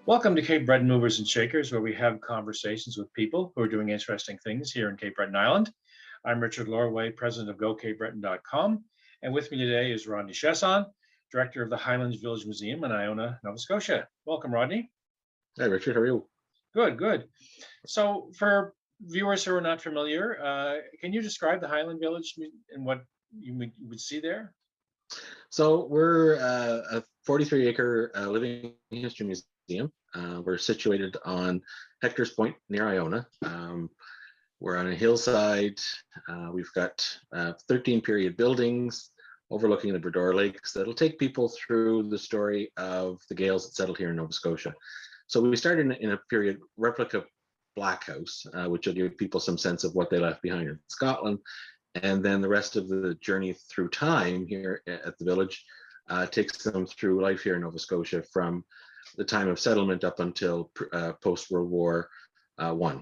Welcome to Cape Breton Movers and Shakers, where we have conversations with people who are doing interesting things here in Cape Breton Island. I'm Richard Lorway, president of goCapeBreton.com, and with me today is Rodney Chaisson, director of the Highland Village Museum in Iona, Nova Scotia. Welcome, Rodney. Hi, Richard. How are you? Good, good. So for viewers who are not familiar, can you describe the Highland Village and what you would see there? So we're a 43-acre living history museum. We're situated on Hector's Point near Iona. We're on a hillside. We've got 13 period buildings overlooking the Bredor Lakes that'll take people through the story of the Gales that settled here in Nova Scotia. So we started in a period replica black house, which will give people some sense of what they left behind in Scotland. And then the rest of the journey through time here at the village takes them through life here in Nova Scotia from the time of settlement up until post-World War I.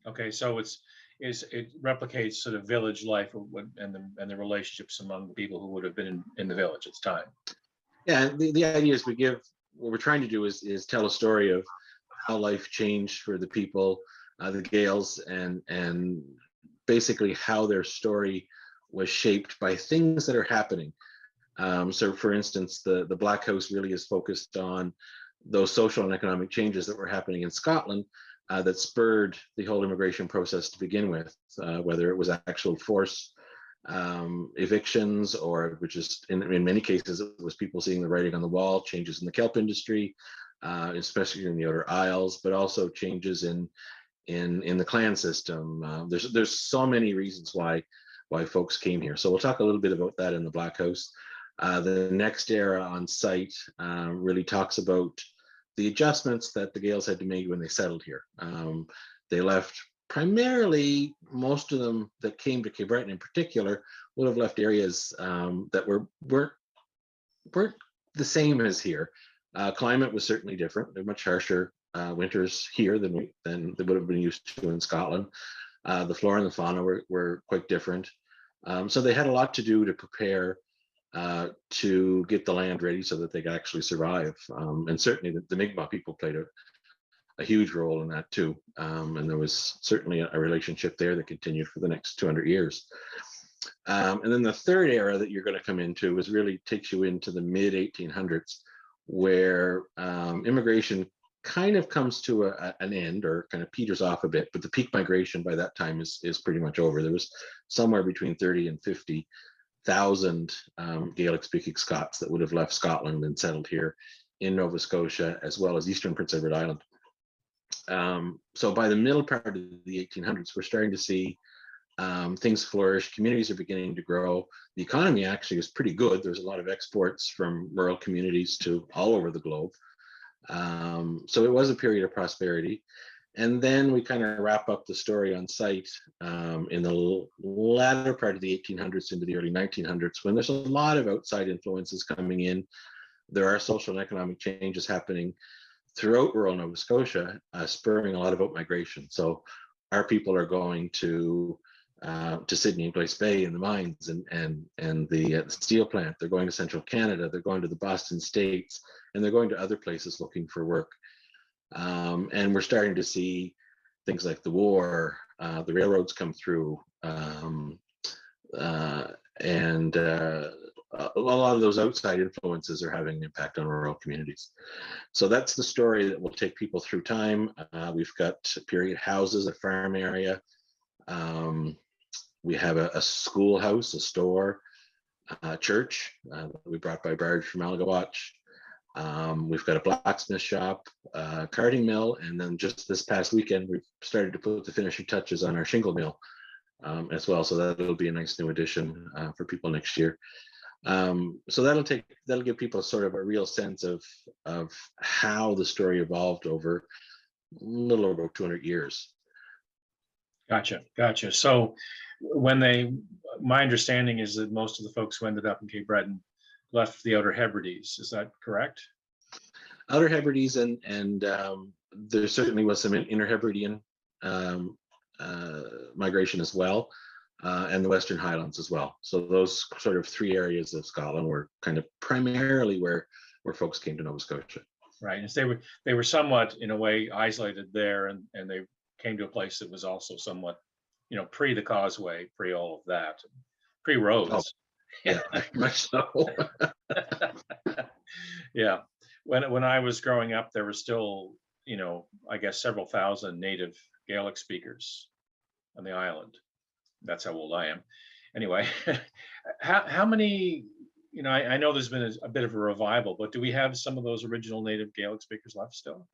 Okay, so it replicates sort of village life and the relationships among the people who would have been in the village at the time. Yeah, the idea is what we're trying to do is tell a story of how life changed for the people, the Gales, and basically how their story was shaped by things that are happening. So for instance, the Black House really is focused on those social and economic changes that were happening in Scotland that spurred the whole immigration process to begin with, whether it was actual forced evictions or which is in many cases it was people seeing the writing on the wall, changes in the kelp industry, especially in the Outer Isles, but also changes in the clan system. There's so many reasons why folks came here. So we'll talk a little bit about that in the Black House. The next era on site really talks about the adjustments that the Gales had to make when they settled here. They left primarily, most of them that came to Cape Breton in particular would have left areas that weren't the same as here. Climate was certainly different. They're much harsher winters here than they would have been used to in Scotland. The flora and the fauna were quite different. So they had a lot to do to prepare to get the land ready so that they could actually survive. And certainly the Mi'kmaq people played a huge role in that too. And there was certainly a relationship there that continued for the next 200 years. And then the third era that you're going to come into is really takes you into the mid 1800s, where immigration kind of comes to an end or kind of peters off a bit, but the peak migration by that time is pretty much over. There was somewhere between 30 and 50,000 Gaelic-speaking Scots that would have left Scotland and settled here in Nova Scotia, as well as Eastern Prince Edward Island. So by the middle part of the 1800s, we're starting to see things flourish. Communities are beginning to grow. The economy actually is pretty good. There's a lot of exports from rural communities to all over the globe. So it was a period of prosperity. And then we kind of wrap up the story on site in the latter part of the 1800s into the early 1900s, when there's a lot of outside influences coming in. There are social and economic changes happening throughout rural Nova Scotia, spurring a lot of out migration. So our people are going to Sydney and Glace Bay and the mines and the steel plant. They're going to central Canada. They're going to the Boston States, and they're going to other places looking for work. And we're starting to see things like the war, the railroads come through, and a lot of those outside influences are having an impact on rural communities. So that's the story that will take people through time. We've got period houses, a farm area. We have a schoolhouse, a store, a church that we brought by barge from Algawatch. We've got a blacksmith shop, a carding mill, and then just this past weekend, we've started to put the finishing touches on our shingle mill as well. So that'll be a nice new addition for people next year. So that'll give people sort of a real sense of how the story evolved over a little over 200 years. Gotcha. So my understanding is that most of the folks who ended up in Cape Breton left the Outer Hebrides. Is that correct? Outer Hebrides and there certainly was some inner Hebridean migration as well. and the Western Highlands as well. So those sort of three areas of Scotland were kind of primarily where folks came to Nova Scotia. Right. And so they were somewhat, in a way, isolated there, and they came to a place that was also somewhat, pre the causeway, pre all of that, pre Oh, roads. yeah, very much so. Yeah. When I was growing up, there were still, I guess several thousand native Gaelic speakers on the island. That's how old I am. Anyway, how many? I know there's been a bit of a revival, but do we have some of those original native Gaelic speakers left still?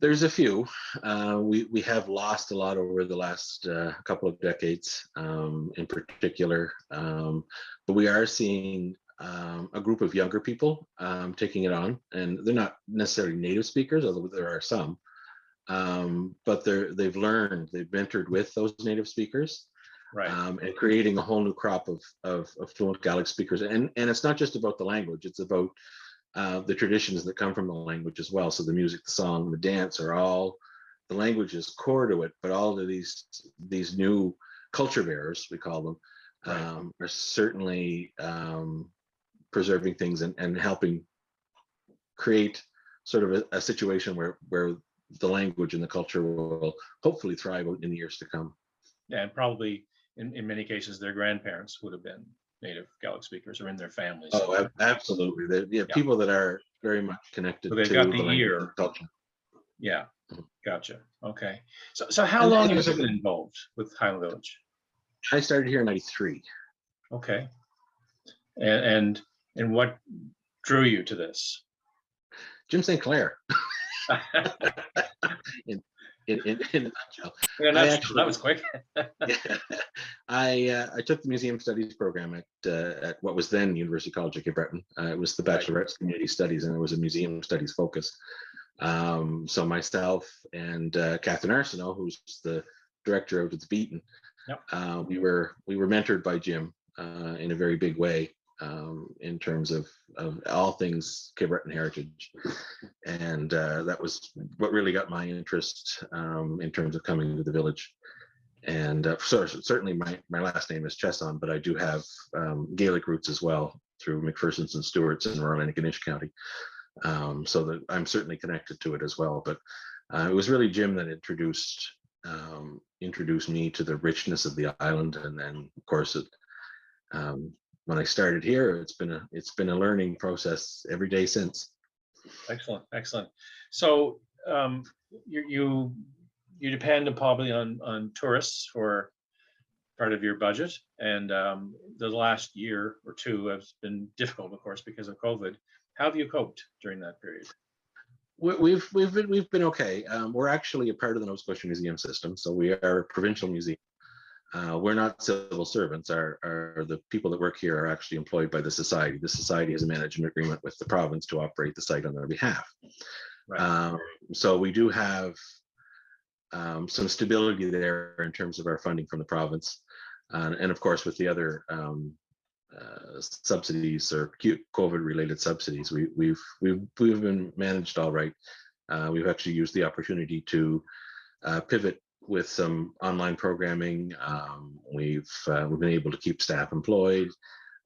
There's a few. We have lost a lot over the last couple of decades, in particular, but we are seeing a group of younger people taking it on, and they're not necessarily native speakers, although there are some. But they've mentored with those native speakers, Right. and creating a whole new crop of fluent Gaelic speakers. And it's not just about the language; it's about the traditions that come from the language as well. So the music, the song, the dance are all, the language is core to it, but all of these new culture bearers, we call them, Right. are certainly preserving things and helping create sort of a situation where the language and the culture will hopefully thrive in the years to come. Yeah, and probably in many cases their grandparents would have been native Gaelic speakers or in their families. Oh, absolutely. Yeah, Yeah. people that are very much So connected they've to got the the language and ear. culture. Yeah. Mhm. Gotcha. Okay. So how And long have there's you been involved with Highland Village? I started here in '93. Okay. And what drew you to this? Jim St. Clair, in, in a nutshell. In a I nutshell, that actually, was quick. yeah, I took the museum studies program at what was then University College of Cape Breton. It was the Right. Bachelor of Arts Community Studies, and it was a museum studies focus. So myself and Catherine Arsenault, who's the director out at the Beaton, Yep. we were mentored by Jim in a very big way, in terms of all things Cape Breton heritage, and that was what really got my interest, in terms of coming to the village. And so certainly my last name is Chaisson, but I do have Gaelic roots as well through McPherson's and Stewart's in Royal Antigonish County, so that I'm certainly connected to it as well. But it was really Jim that introduced me to the richness of the island, and then of course when I started here, it's been a learning process every day since. Excellent. Excellent. So you depend probably on tourists for part of your budget, and the last year or two has been difficult, of course, because of COVID. How have you coped during that period? We've been okay. We're actually a part of the Nova Scotia Museum system, so we are a provincial museum. We're not civil servants. The people that work here are actually employed by the society. The society has a management agreement with the province to operate the site on their behalf. Right. So we do have some stability there in terms of our funding from the province, and of course with the other subsidies or COVID-related subsidies, we've been managed all right. We've actually used the opportunity to pivot with some online programming. We've been able to keep staff employed,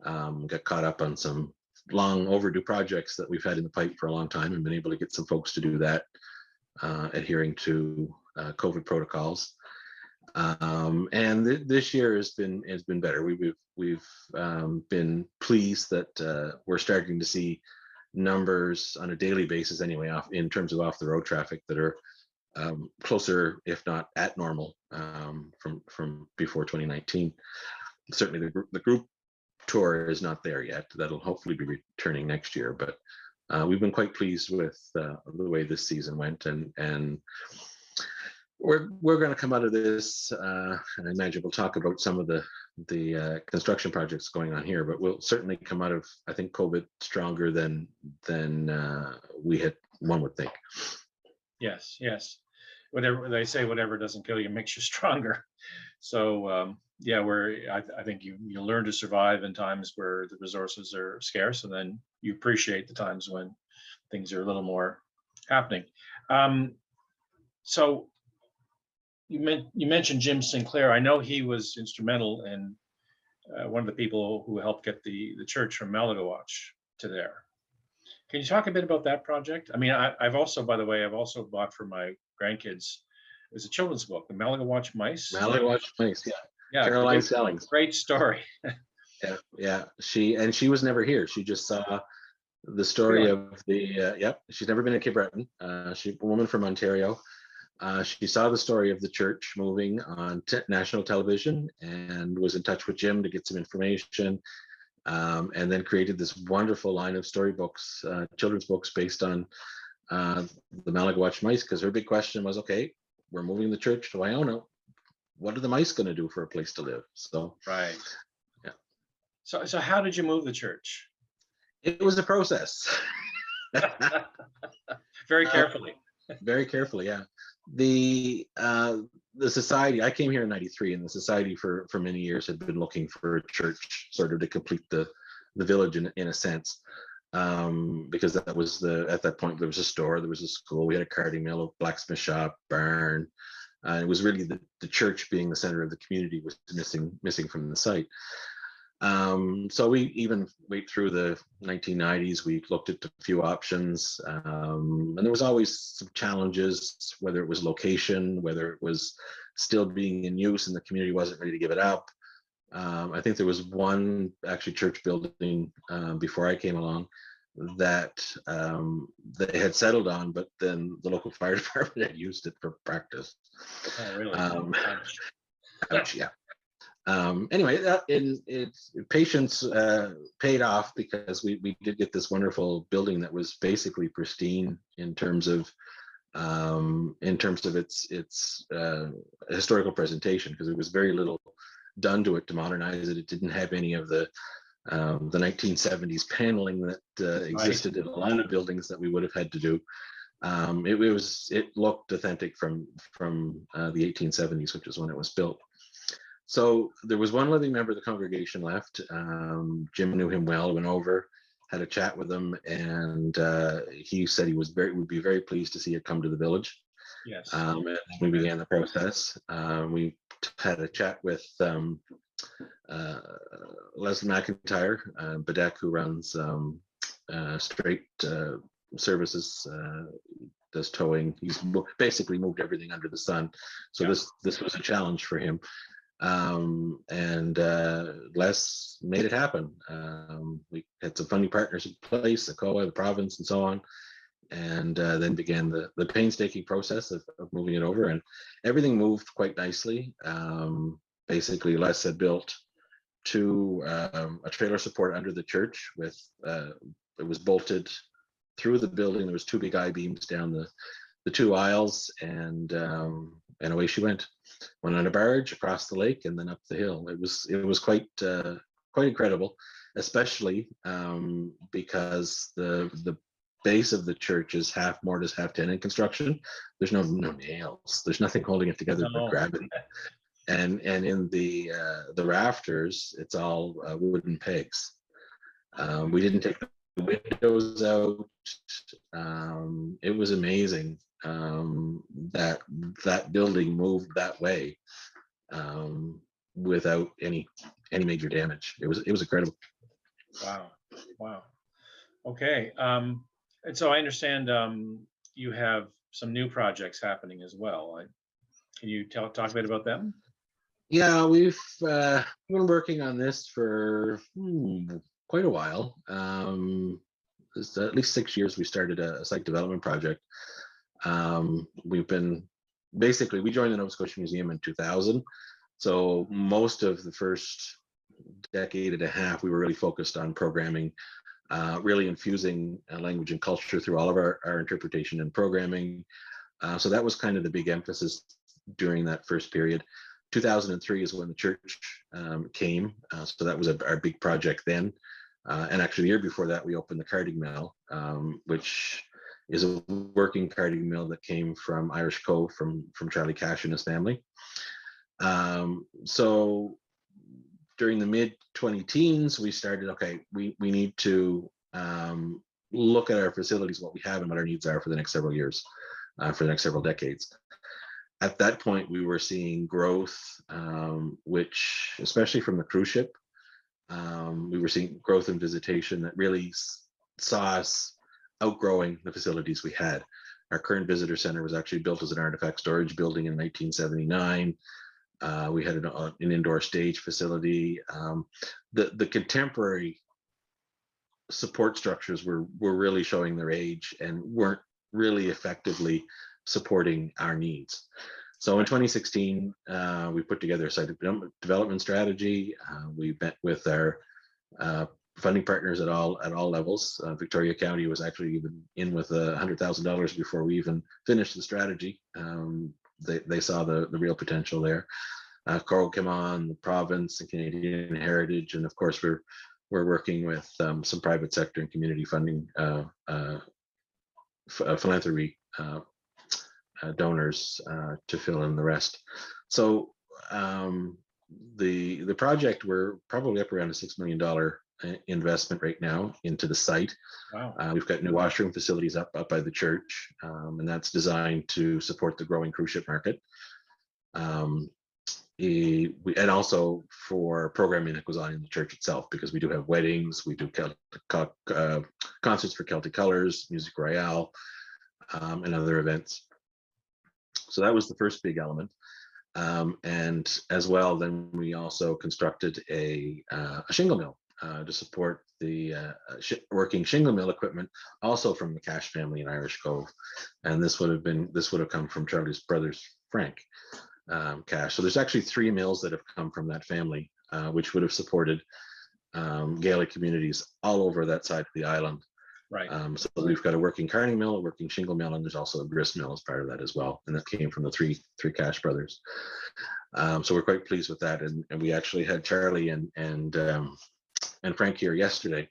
got caught up on some long overdue projects that we've had in the pipe for a long time, and been able to get some folks to do that, adhering to COVID protocols. And this year has been better. We've been pleased that we're starting to see numbers on a daily basis anyway, off in terms of off the road traffic, that are closer, if not at normal, from before 2019. Certainly the group tour is not there yet. That'll hopefully be returning next year, but we've been quite pleased with the way this season went, and we're going to come out of this, and I imagine we'll talk about some of the construction projects going on here, but we'll certainly come out of, I think, COVID stronger than one would think. Yes. Yes. Whatever they say, whatever doesn't kill you makes you stronger. So yeah, I think you learn to survive in times where the resources are scarce, and then you appreciate the times when things are a little more happening. So you mentioned Jim Sinclair. I know he was instrumental in one of the people who helped get the church from Malagawach to there. Can you talk a bit about that project? I mean, I've also, by the way, I've also bought for my grandkids. It's a children's book, The Malagawach Mice. Malagawach Mice, yeah. Yeah, Caroline Sellings. great story. Yeah, yeah. She was never here. She just saw the story Really? of the yep. She's never been to Cape Breton. She's a woman from Ontario. She saw the story of the church moving on national television and was in touch with Jim to get some information, and then created this wonderful line of storybooks, children's books based on the Malagawach mice. Because her big question was, okay, we're moving the church to Iona. What are the mice going to do for a place to live? So, Right. yeah. So how did you move the church? It was a process. Very carefully. Very carefully, yeah. The society, I came here in '93, and the society for many years had been looking for a church sort of to complete the village in a sense, because that was at that point there was a store, there was a school, we had a carding mill, a blacksmith shop, barn. It was really the church being the center of the community was missing from the site. So we even wait through the 1990s, we looked at a few options, and there was always some challenges, whether it was location, whether it was still being in use and the community wasn't ready to give it up. I think there was one actually church building before I came along that they had settled on, but then the local fire department had used it for practice. Oh, really? Ouch, yeah. Anyway, patience paid off, because we did get this wonderful building that was basically pristine in terms of its historical presentation, because there was very little done to it to modernize it. It didn't have any of the 1970s paneling that existed in a lot of buildings that we would have had to do. It looked authentic from the 1870s, which is when it was built. So there was one living member of the congregation left. Jim knew him well, went over, had a chat with him, and he said he would be very pleased to see it come to the village. Yes. And we began the process. We had a chat with Leslie McIntyre, Bedeck, who runs Straight Services, does towing. He's basically moved everything under the sun. So Yeah. this was a challenge for him. And Les made it happen. We had some funding partners in place, the COA, the province, and so on, and then began the painstaking process of moving it over, and everything moved quite nicely. Basically, Les had built a trailer support under the church with it was bolted through the building. There was two big I-beams down the two aisles, and away she went on a barge across the lake and then up the hill. It was quite incredible, especially because the base of the church is half mortise, half tenon construction. There's no nails. There's nothing holding it together but gravity. And in the rafters, it's all wooden pegs. We didn't take the windows out. It was amazing that building moved that way without any major damage. It was incredible. Wow. Okay. And so I understand you have some new projects happening as well. Can you talk a bit about them? Yeah, we've been working on this for quite a while. It's at least 6 years. We started a site development project. We joined the Nova Scotia Museum in 2000. So most of the first decade and a half, we were really focused on programming, really infusing language and culture through all of our interpretation and programming. So that was kind of the big emphasis during that first period. 2003 is when the church came. So that was our big project then. And actually the year before that, we opened the carding mill, which is a working carding mill that came from Irish Cove from Charlie Cash and his family. So during the mid 20-teens, we started, okay, we need to look at our facilities, what we have and what our needs are for the next several years, for the next several decades. At that point, we were seeing growth, which, especially from the cruise ship, we were seeing growth in visitation that really saw us outgrowing the facilities we had. Our current visitor center was actually built as an artifact storage building in 1979. We had an indoor stage facility. The contemporary support structures were really showing their age and weren't really effectively supporting our needs. So in 2016, we put together a site development strategy. We met with our funding partners at all levels. Victoria County was actually even in with $100,000 before we even finished the strategy. They saw the real potential there. Coral came on, the province and Canadian Heritage, and of course we're working with some private sector and community funding philanthropy donors to fill in the rest. So the project, we're probably up around a $6 million investment right now into the site. Wow. We've got new washroom facilities up by the church, and that's designed to support the growing cruise ship market. And also for programming that goes on in the church itself, because we do have weddings, we do concerts for Celtic Colors, Music Royale, and other events. So that was the first big element. And as well, then we also constructed a shingle mill to support the working shingle mill equipment, also from the Cash family in Irish Cove. And this would have come from Charlie's brothers, Frank Cash. So there's actually 3 mills that have come from that family, which would have supported Gaelic communities all over that side of the island. Right. So we've got a working carning mill, a working shingle mill, and there's also a grist mill as part of that as well. And that came from the three Cash brothers. So we're quite pleased with that. And we actually had Charlie and Frank here yesterday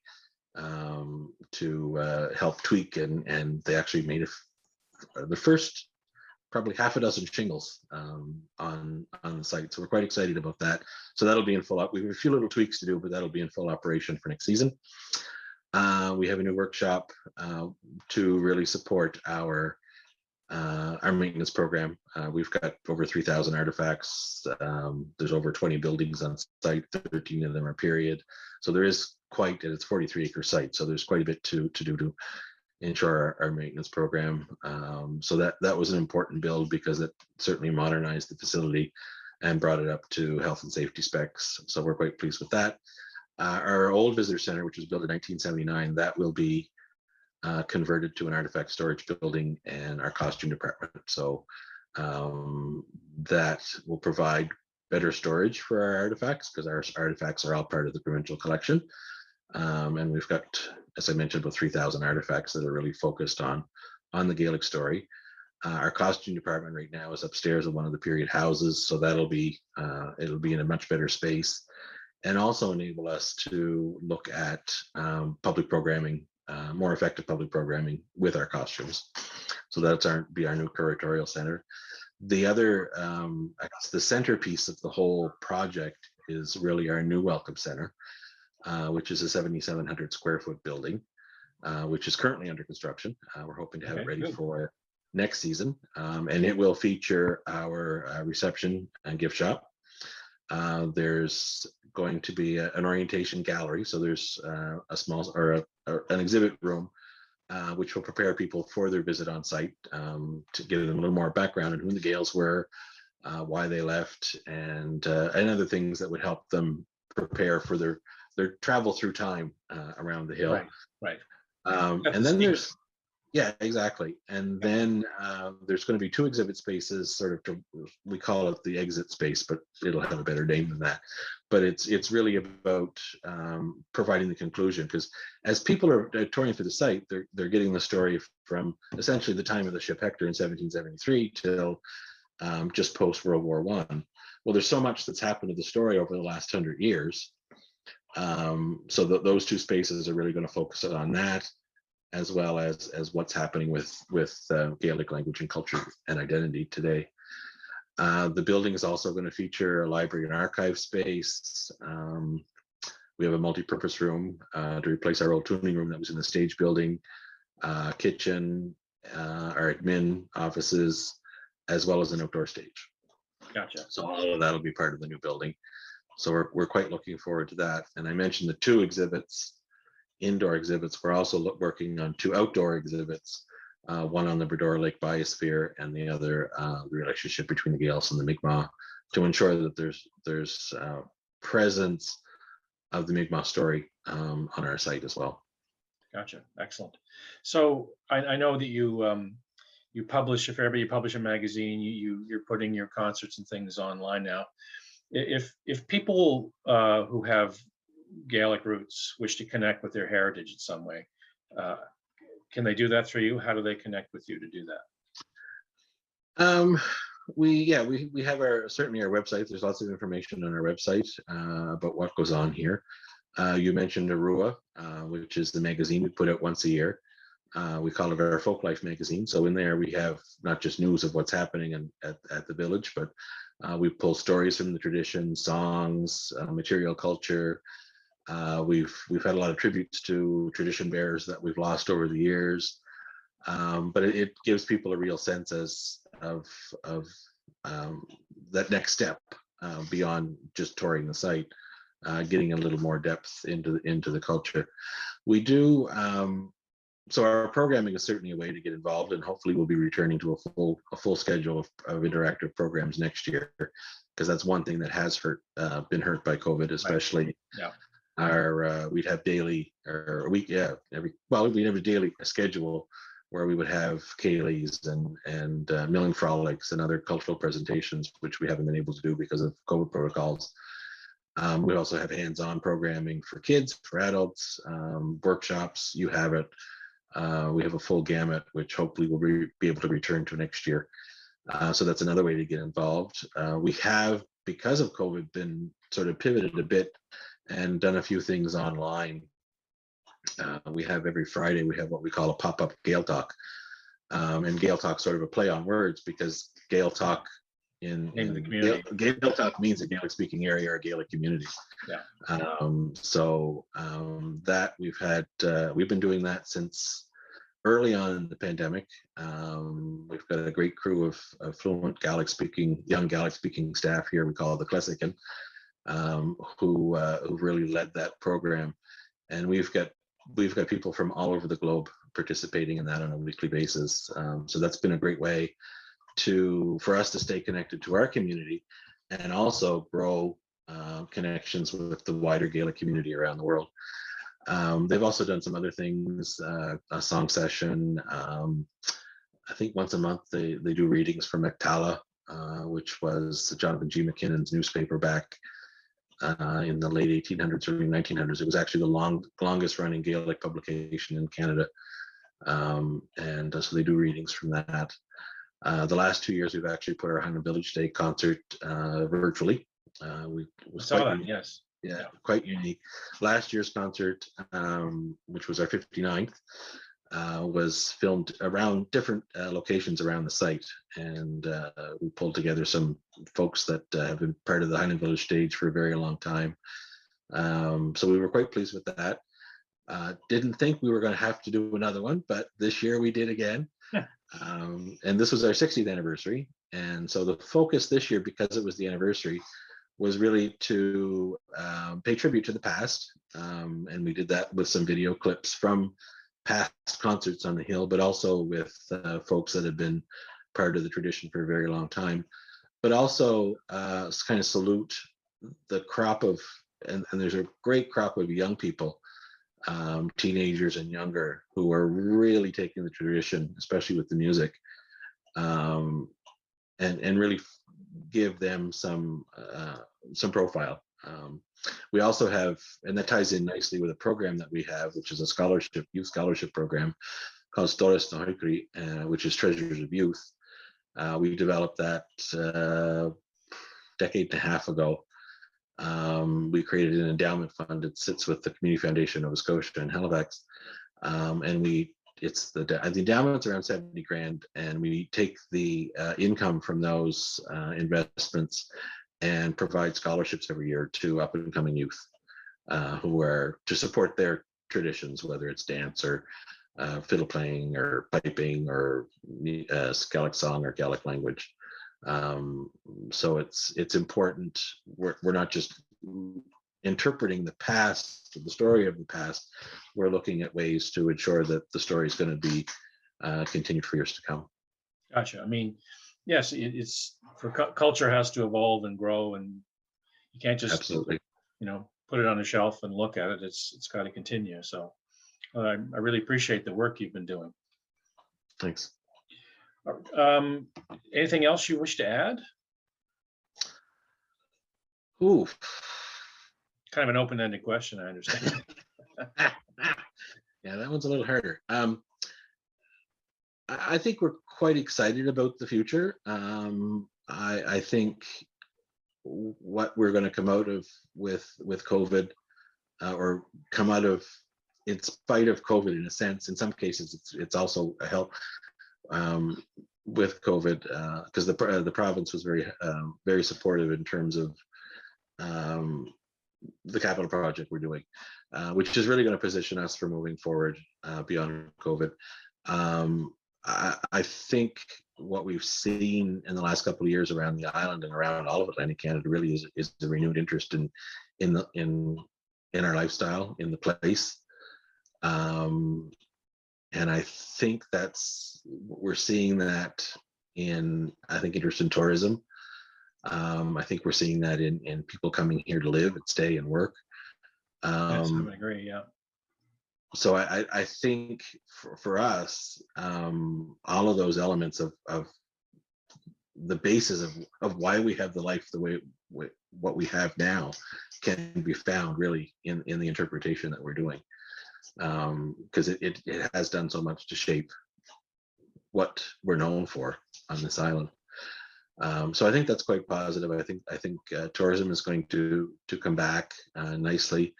to help tweak, and they actually made the first probably half a dozen shingles on the site. So we're quite excited about that. So that'll be in full up. We have a few little tweaks to do, but that'll be in full operation for next season. We have a new workshop to really support our maintenance program. We've got over 3,000 artifacts. There's over 20 buildings on site, 13 of them are period. So there is quite, and it's 43-acre site. So there's quite a bit to do to ensure our maintenance program. So that was an important build because it certainly modernized the facility and brought it up to health and safety specs. So we're quite pleased with that. Our old visitor center, which was built in 1979, that will be converted to an artifact storage building and our costume department. So that will provide better storage for our artifacts, because our artifacts are all part of the provincial collection. And we've got, as I mentioned, about 3,000 artifacts that are really focused on the Gaelic story. Our costume department right now is upstairs in one of the period houses, so it'll be in a much better space, and also enable us to look at public programming, more effective public programming with our costumes. So that's be our new curatorial center. The other, I guess the centerpiece of the whole project is really our new welcome center, which is a 7,700 square foot building, which is currently under construction. We're hoping to have it ready for next season, and it will feature our reception and gift shop. There's going to be an orientation gallery, so there's a small an exhibit room, which will prepare people for their visit on site, to give them a little more background on who the Gales were, why they left, and other things that would help them prepare for their travel through time around the hill. Right. And then there's, yeah, exactly. And then there's going to be 2 exhibit spaces, we call it the exit space, but it'll have a better name than that. But it's really about providing the conclusion, because as people are touring through the site, they're getting the story from essentially the time of the ship Hector in 1773 till just post World War I. Well, there's so much that's happened to the story over the last 100 years. So those 2 spaces are really going to focus on that, as well as what's happening with Gaelic language and culture and identity today. The building is also going to feature a library and archive space. We have a multi-purpose room to replace our old tuning room that was in the stage building, kitchen, our admin offices, as well as an outdoor stage. Gotcha. So all of that'll be part of the new building. So we're quite looking forward to that. And I mentioned the 2 exhibits, indoor exhibits. We're also working on 2 outdoor exhibits, one on the Bredor Lake Biosphere and the other the relationship between the Gales and the Mi'kmaq, to ensure that there's presence of the Mi'kmaq story on our site as well. Gotcha. Excellent. So I know that you publish, if ever you publish a magazine, you're putting your concerts and things online now. If people who have Gaelic roots wish to connect with their heritage in some way, can they do that through you? How do they connect with you to do that? We have certainly our website. There's lots of information on our website about what goes on here. You mentioned Arua, which is the magazine we put out once a year. We call it our Folk Life magazine. So in there we have not just news of what's happening at the village, but we pull stories from the tradition, songs, material culture. We've had a lot of tributes to tradition bearers that we've lost over the years. But it gives people a real sense of that next step beyond just touring the site, getting a little more depth into the culture. We do. So our programming is certainly a way to get involved, and hopefully we'll be returning to a full schedule of interactive programs next year, because that's one thing that has been hurt by COVID, especially. Yeah. We'd have daily or a week, we'd have a daily schedule where we would have ceilidhs and milling frolics and other cultural presentations, which we haven't been able to do because of COVID protocols. We also have hands-on programming for kids, for adults, workshops. You have it. We have a full gamut, which hopefully we'll be able to return to next year. So that's another way to get involved. We have, because of COVID, been sort of pivoted a bit and done a few things online. We have every Friday, we have what we call a pop-up Gale Talk. And Gale Talk sort of a play on words, because Gale Talk in the community. Gale Talk means a Gaelic speaking area or a Gaelic community. Yeah. That we've been doing that since early on in the pandemic. We've got a great crew of fluent young Gaelic speaking staff here. We call it the Classican, who really led that program. And we've got people from all over the globe participating in that on a weekly basis. So that's been a great way for us to stay connected to our community and also grow connections with the wider Gaelic community around the world. They've also done some other things, a song session. I think once a month they do readings from Mactala, which was Jonathan G. McKinnon's newspaper back in the late 1800s, early 1900s. It was actually the longest running Gaelic publication in Canada. So they do readings from that. The last 2 years, we've actually put our Highland Village Day concert virtually. Yes. Yeah, quite unique. Last year's concert, which was our 59th, was filmed around different locations around the site. And we pulled together some folks that have been part of the Highland Village stage for a very long time. So we were quite pleased with that. Didn't think we were going to have to do another one, but this year we did again. And this was our 60th anniversary. And so the focus this year, because it was the anniversary, was really to pay tribute to the past. And we did that with some video clips from past concerts on the Hill, but also with folks that have been part of the tradition for a very long time. But also kind of salute the crop of, and there's a great crop of young people, teenagers and younger, who are really taking the tradition, especially with the music, and really give them some profile. We also have, and that ties in nicely with a program that we have, which is a youth scholarship program called Storis na Hickory, which is Treasures of Youth. We developed that a decade and a half ago. We created an endowment fund. It sits with the Community Foundation of Nova Scotia in Halifax, and the endowment's around 70 grand, and we take the income from those investments and provide scholarships every year to up and coming youth who are to support their traditions, whether it's dance or fiddle playing or piping or Gaelic song or Gaelic language. So it's important. We're not just interpreting the past, the story of the past. We're looking at ways to ensure that the story is going to be continued for years to come. Gotcha. I mean, yes, it's for culture has to evolve and grow, and you can't just Absolutely. put it on a shelf and look at it. It's got to continue. So I really appreciate the work you've been doing. Thanks. Um, Anything else you wish to add? Ooh. Kind of an open-ended question, I understand. Yeah, that one's a little harder. I think we're quite excited about the future. I think what we're going to come out of with COVID, or come out of in spite of COVID, in a sense. In some cases, it's also a help with COVID, because the province was very supportive in terms of the capital project we're doing, which is really going to position us for moving forward beyond COVID. I think what we've seen in the last couple of years around the island and around all of Atlantic Canada really is the renewed interest in our lifestyle, in the place. And I think we're seeing that in, I think, interest in tourism. I think we're seeing that in people coming here to live and stay and work. Yes, I would agree. Yeah. So I think for us, all of those elements of the basis of why we have the life the way what we have now can be found really in the interpretation that we're doing, because it has done so much to shape what we're known for on this island. So I think that's quite positive. I think tourism is going to come back nicely.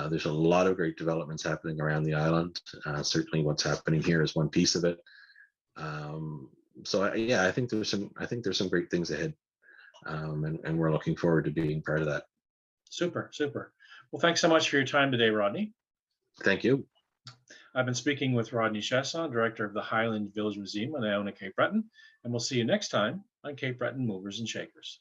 There's a lot of great developments happening around the island. Certainly, what's happening here is one piece of it. So I think there's some great things ahead, and we're looking forward to being part of that. Super, super. Well, thanks so much for your time today, Rodney. Thank you. I've been speaking with Rodney Chaisson, director of the Highland Village Museum in Iona, Cape Breton, and we'll see you next time on Cape Breton Movers and Shakers.